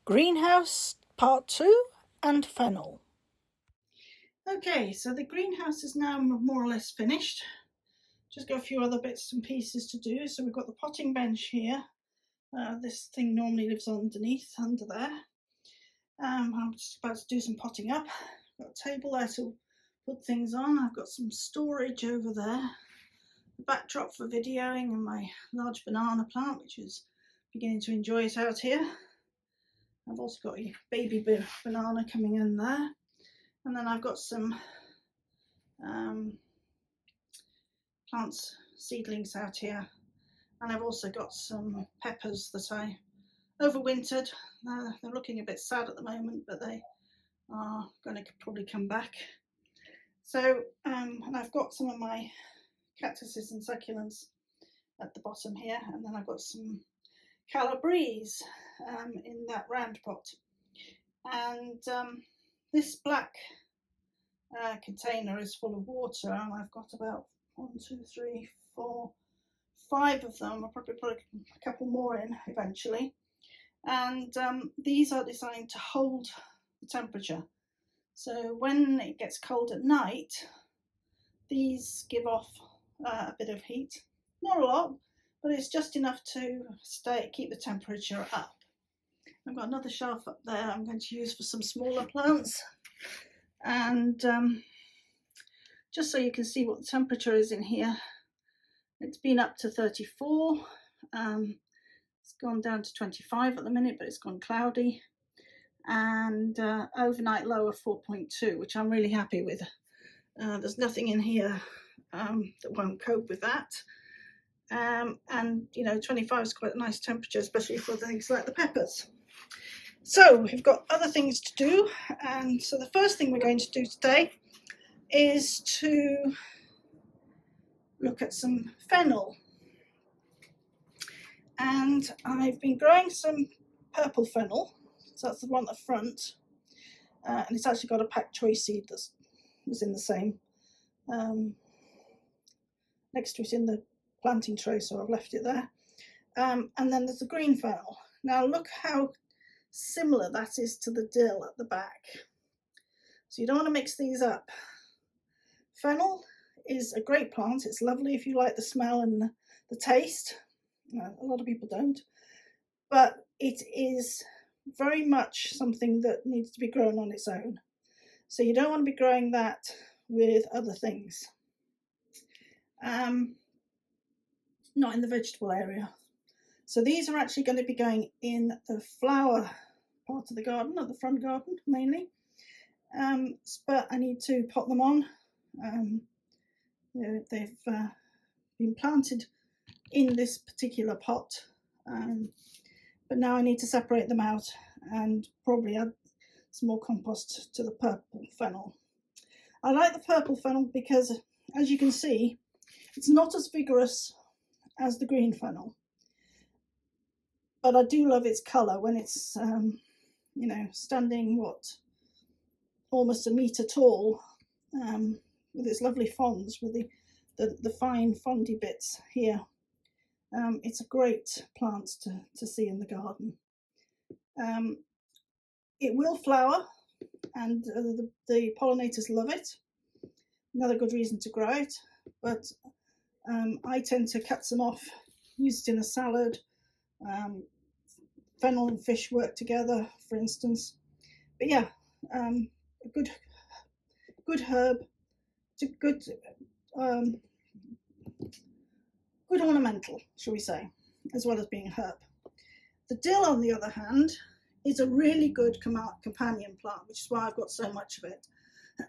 Greenhouse Part 2 and Fennel. Okay, so the greenhouse is now more or less finished. Just got a few other bits and pieces to do. So we've got the potting bench here. This thing normally lives underneath, under there. I'm just about to do some potting up. Got a table there to put things on. I've got some storage over there. The backdrop for videoing and my large banana plant, which is beginning to enjoy it out here. I've also got a baby banana coming in there, and then I've got some plants, seedlings out here, and I've also got some peppers that I overwintered. They're looking a bit sad at the moment, but they are going to probably come back. So, and I've got some of my cactuses and succulents at the bottom here, and then I've got some Calabrese in that round pot, and this black container is full of water, and I've got about 1, 2, 3, 4, 5 of them. I'll probably put a couple more in eventually, and these are designed to hold the temperature, so when it gets cold at night these give off a bit of heat, not a lot, but it's just enough to keep the temperature up. I've got another shelf up there I'm going to use for some smaller plants, and just so you can see what the temperature is in here, it's been up to 34. It's gone down to 25 at the minute, but it's gone cloudy, and overnight low of 4.2, which I'm really happy with. There's nothing in here that won't cope with that. And you know, 25 is quite a nice temperature, especially for things like the peppers. So we've got other things to do, and so the first thing we're going to do today is to look at some fennel. And I've been growing some purple fennel, so that's the one at the front, and it's actually got a packed choice seed that was in the same next to it in the planting tray, so I've left it there. And then there's the green fennel. Now look how similar that is to the dill at the back. So you don't want to mix these up. Fennel is a great plant. It's lovely if you like the smell and the taste. A lot of people don't, but it is very much something that needs to be grown on its own. So you don't want to be growing that with other things. Not in the vegetable area. So these are actually going to be going in the flower part of the garden, at the front garden mainly. But I need to pot them on. They've been planted in this particular pot, but now I need to separate them out and probably add some more compost to the purple fennel. I like the purple fennel because, as you can see, it's not as vigorous as the green fennel, but I do love its colour when it's you know, standing almost a metre tall, with its lovely fronds, with the fine frondy bits here. It's a great plant to see in the garden. It will flower, and the pollinators love it. Another good reason to grow it, but I tend to cut some off, use it in a salad. Fennel and fish work together, for instance. But yeah, a good herb, good ornamental, shall we say, as well as being a herb. The dill, on the other hand, is a really good companion plant, which is why I've got so much of it.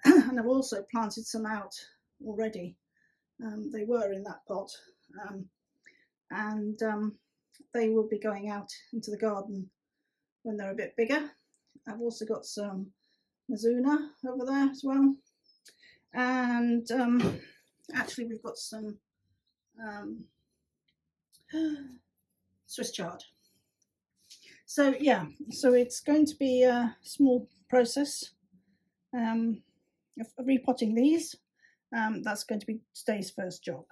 And I've also planted some out already. They were in that pot, and they will be going out into the garden when they're a bit bigger. I've also got some Mizuna over there as well, and actually we've got some Swiss chard. So yeah, so it's going to be a small process of repotting these. That's going to be today's first job.